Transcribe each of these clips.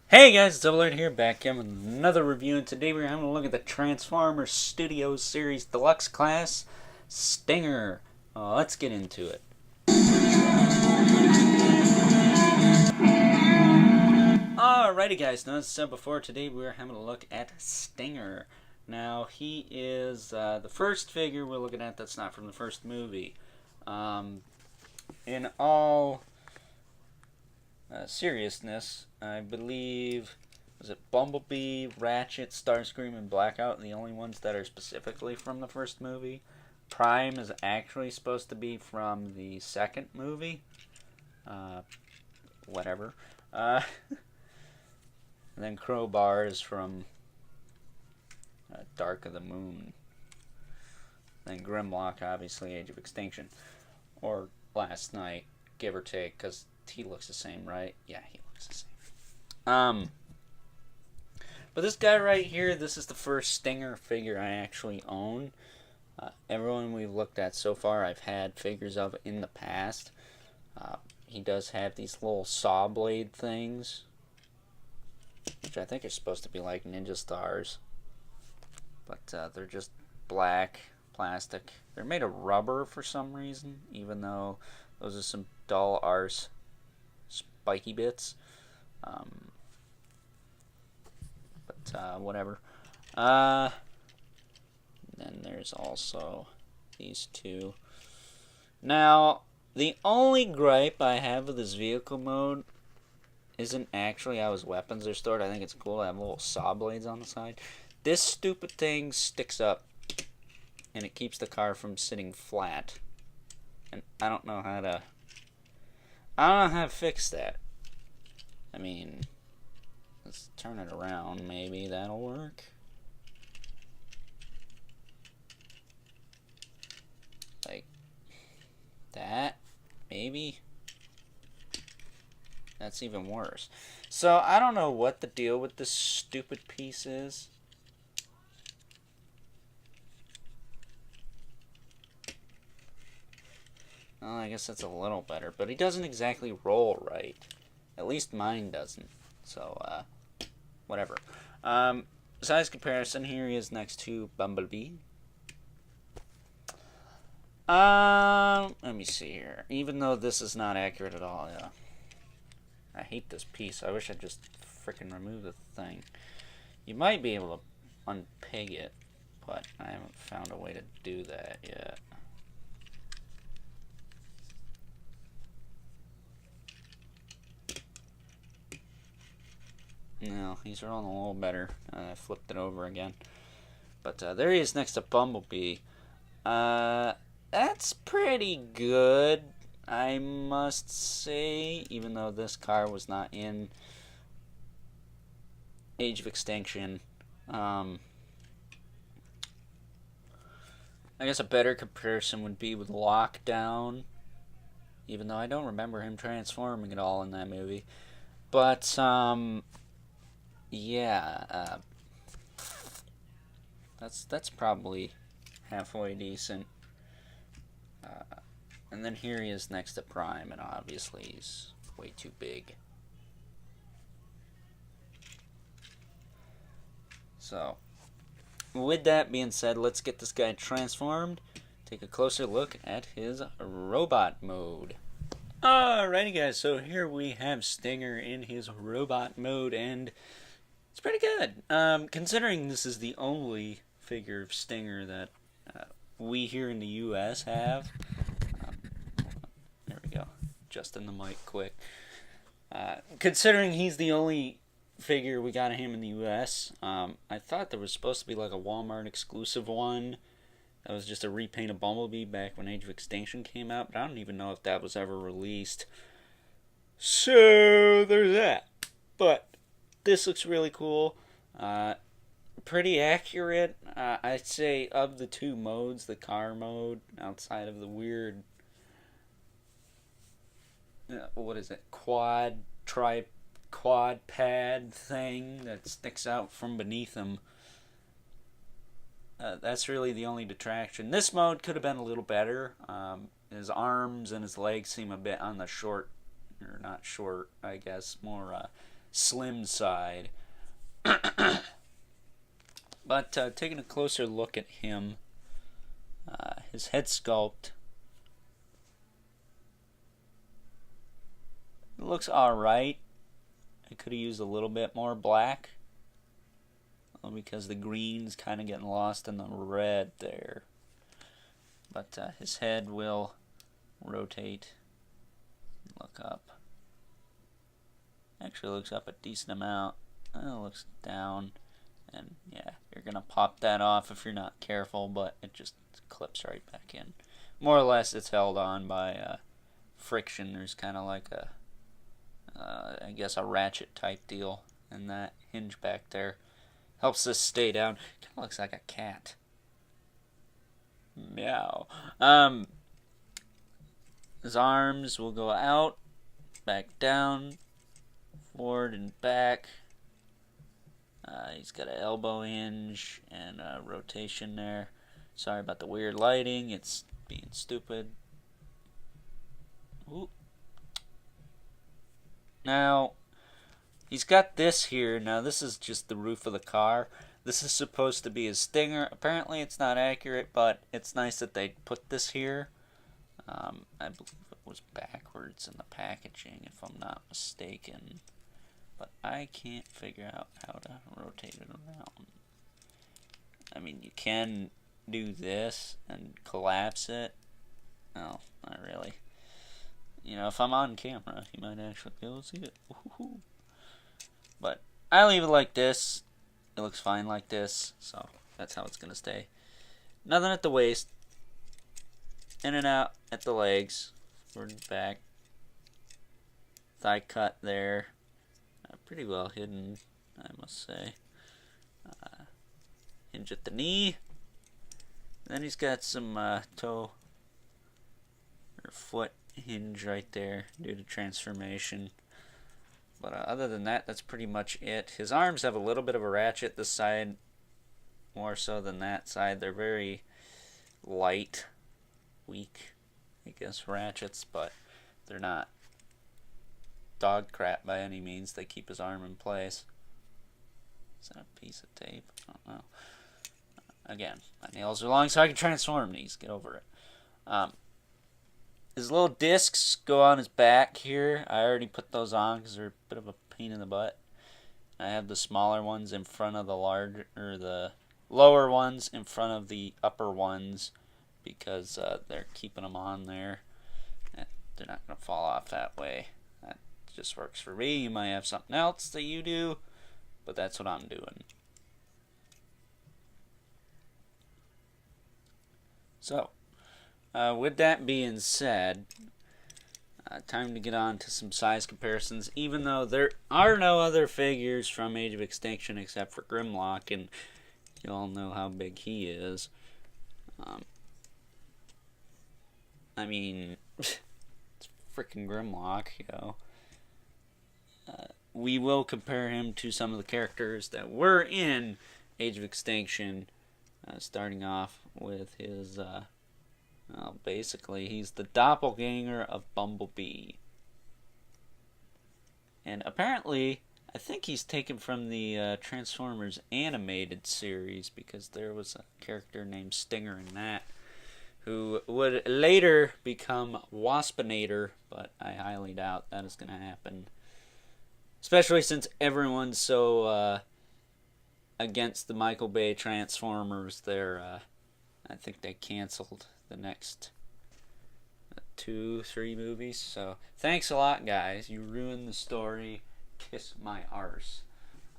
Hey guys, it's Doppelganger here, back again with another review, and today we're having a look at the Transformers Studios Series Deluxe class, Stinger. Let's get into it. Alrighty guys, now as I said before, today we're having a look at Stinger. Now, he is the first figure we're looking at that's not from the first movie. In all seriousness, I believe, was it Bumblebee, Ratchet, Starscream, and Blackout, the only ones that are specifically from the first movie. Prime is actually supposed to be from the second movie. Whatever. And then Crowbar is from Dark of the Moon. Then Grimlock, obviously, Age of Extinction. Or Last Night, give or take, because he looks the same, right? Yeah, he looks the same. But this guy right here, this is the first Stinger figure I actually own. Everyone we've looked at so far, I've had figures of in the past. He does have these little saw blade things, which I think are supposed to be like ninja stars. But they're just black plastic. They're made of rubber for some reason, even though those are some dull arse spiky bits. Whatever. Then there's also these two. Now, the only gripe I have with this vehicle mode isn't actually how his weapons are stored. I think it's cool to have little saw blades on the side. This stupid thing sticks up, and it keeps the car from sitting flat. And I don't know how to fix that. I mean, let's turn it around. Maybe that'll work. Like that, maybe. That's even worse. So I don't know what the deal with this stupid piece is. Well, I guess that's a little better, but he doesn't exactly roll right. At least mine doesn't. So, whatever. Size comparison, here he is next to Bumblebee. Let me see here. Even though this is not accurate at all, yeah. I hate this piece. I wish I'd just freaking remove the thing. You might be able to unpeg it, but I haven't found a way to do that yet. No, he's rolling a little better. I flipped it over again. But there he is next to Bumblebee. That's pretty good, I must say, even though this car was not in Age of Extinction. I guess a better comparison would be with Lockdown, even though I don't remember him transforming at all in that movie. But, yeah, that's probably halfway decent. And then here he is next to Prime, and obviously he's way too big. So, with that being said, let's get this guy transformed. Take a closer look at his robot mode. Alrighty guys, so here we have Stinger in his robot mode, and it's pretty good. Considering this is the only figure of Stinger that we here in the US have. There we go. Just in the mic quick. Considering he's the only figure we got of him in the US, I thought there was supposed to be like a Walmart exclusive one. That was just a repaint of Bumblebee back when Age of Extinction came out, but I don't even know if that was ever released. So, there's that. But, this looks really cool. Pretty accurate. I'd say of the two modes, the car mode, outside of the weird, what is it, quad pad thing that sticks out from beneath him. That's really the only detraction. This mode could have been a little better. His arms and his legs seem a bit on the short, or not short, I guess, more slim side. But taking a closer look at him, his head sculpt, it looks alright. I could have used a little bit more black, because the green's kind of getting lost in the red there. But his head will rotate, look up. Actually looks up a decent amount. It looks down. And yeah, you're going to pop that off if you're not careful, but it just clips right back in. More or less it's held on by friction. There's kind of like a, I guess a ratchet type deal in that hinge back there. Helps this stay down. Kind of looks like a cat. Meow. His arms will go out, back down, forward and back. He's got an elbow hinge and a rotation there. Sorry about the weird lighting. It's being stupid. Ooh. Now, he's got this here. Now, this is just the roof of the car. This is supposed to be his stinger. Apparently, it's not accurate, but it's nice that they put this here. I believe it was backwards in the packaging, if I'm not mistaken. But I can't figure out how to rotate it around. I mean, you can do this and collapse it. No, not really. You know, if I'm on camera, you might actually be able to see it. Ooh. But I leave it like this. It looks fine like this, so that's how it's going to stay. Nothing at the waist. In and out at the legs. Forward and back. Thigh cut there. Pretty well hidden, I must say. Hinge at the knee. Then he's got some toe or foot hinge right there due to transformation. But other than that, that's pretty much it. His arms have a little bit of a ratchet this side, more so than that side. They're very light, weak, I guess, ratchets, but they're not dog crap by any means. They keep his arm in place. Is that a piece of tape? I don't know. Again, my nails are long, so I can transform these. Get over it. His little discs go on his back here. I already put those on because they're a bit of a pain in the butt. I have the smaller ones in front of the larger, or the lower ones in front of the upper ones, because they're keeping them on there. They're not going to fall off that way. Just works for me. You might have something else that you do, but that's what I'm doing. So, with that being said, time to get on to some size comparisons. Even though there are no other figures from Age of Extinction except for Grimlock, and you all know how big he is. I mean, it's freaking Grimlock, you know. We will compare him to some of the characters that were in Age of Extinction, starting off with his, well, basically, he's the Doppelganger of Bumblebee. And apparently, I think he's taken from the Transformers animated series, because there was a character named Stinger in that, who would later become Waspinator, but I highly doubt that is going to happen. Especially since everyone's so against the Michael Bay Transformers. I think they canceled the next 2-3 movies. So thanks a lot, guys. You ruined the story. Kiss my arse.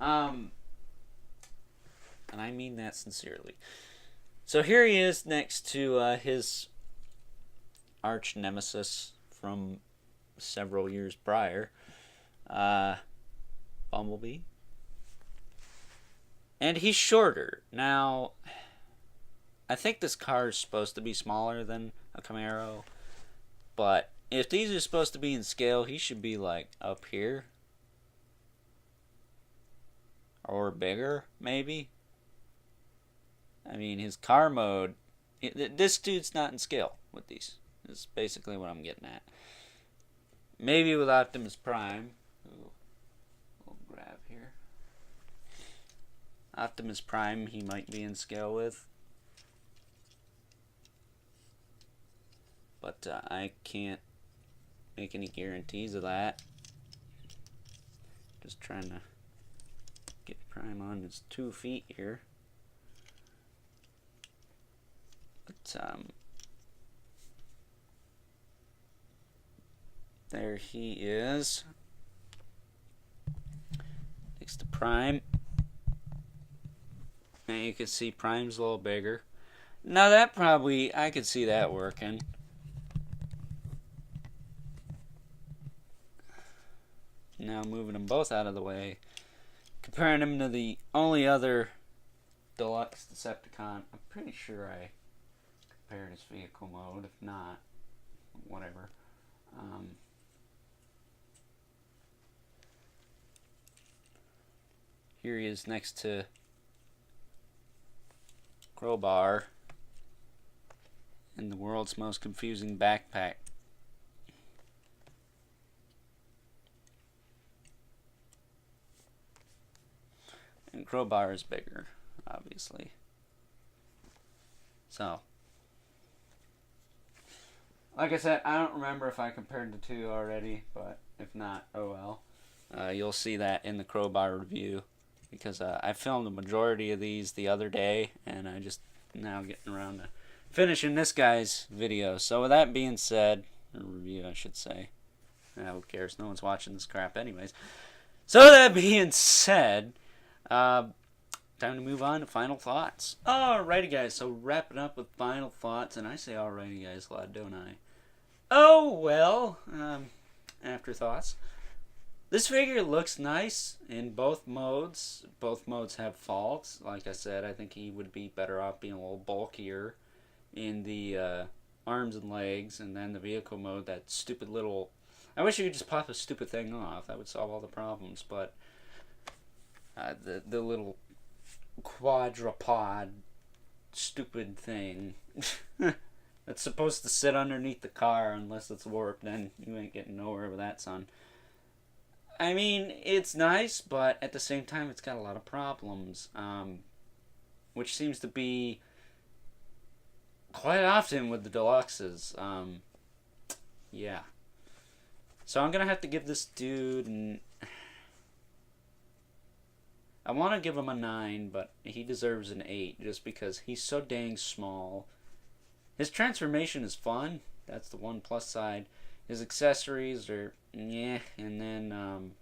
And I mean that sincerely. So here he is next to his arch nemesis from several years prior. Bumblebee. And he's shorter. Now, I think this car is supposed to be smaller than a Camaro, but if these are supposed to be in scale, he should be like up here. Or bigger, maybe. I mean, his car mode, this dude's not in scale with these. Is basically what I'm getting at. Maybe with Optimus Prime. Ooh, a little Optimus Prime he might be in scale with. But I can't make any guarantees of that. Just trying to get Prime on his 2 feet here. But there he is. Next to Prime. And you can see Prime's a little bigger. Now that probably, I could see that working. Now moving them both out of the way. Comparing him to the only other Deluxe Decepticon. I'm pretty sure I compared his vehicle mode. If not, whatever. Here he is next to Crowbar in the world's most confusing backpack. And Crowbar is bigger, obviously. So, like I said, I don't remember if I compared the two already, but if not, oh well. You'll see that in the Crowbar review, because I filmed the majority of these the other day, and I just now getting around to finishing this guy's video. So with that being said, or review I should say, who cares, no one's watching this crap anyways. So with that being said, time to move on to final thoughts. Alrighty guys, so wrapping up with final thoughts, and I say alrighty guys a lot, don't I? Oh well, afterthoughts. This figure looks nice in both modes. Both modes have faults. Like I said, I think he would be better off being a little bulkier in the arms and legs, and then the vehicle mode, that stupid little... I wish you could just pop a stupid thing off. That would solve all the problems, but the little quadrupod stupid thing that's supposed to sit underneath the car, unless it's warped, then you ain't getting nowhere with that, son. I mean, it's nice, but at the same time, it's got a lot of problems, which seems to be quite often with the Deluxes. Yeah. So I'm going to have to give this dude I want to give him a 9, but he deserves an 8, just because he's so dang small. His transformation is fun. That's the one plus side. His accessories are, yeah, and then,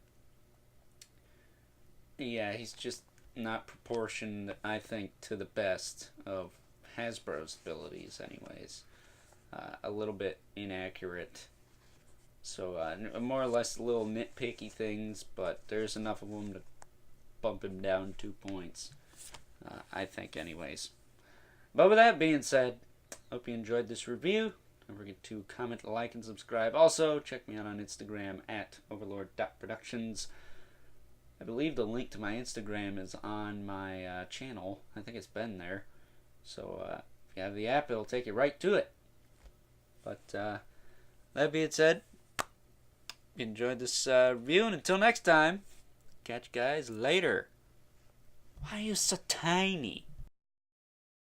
yeah, he's just not proportioned, I think, to the best of Hasbro's abilities, anyways. A little bit inaccurate. So, more or less little nitpicky things, but there's enough of them to bump him down 2 points, I think, anyways. But with that being said, hope you enjoyed this review. Don't forget to comment, like, and subscribe. Also, check me out on Instagram at overlord.productions. I believe the link to my Instagram is on my channel. I think it's been there. So, if you have the app, it'll take you right to it. But, that being said, enjoyed this review, and until next time, catch you guys later. Why are you so tiny?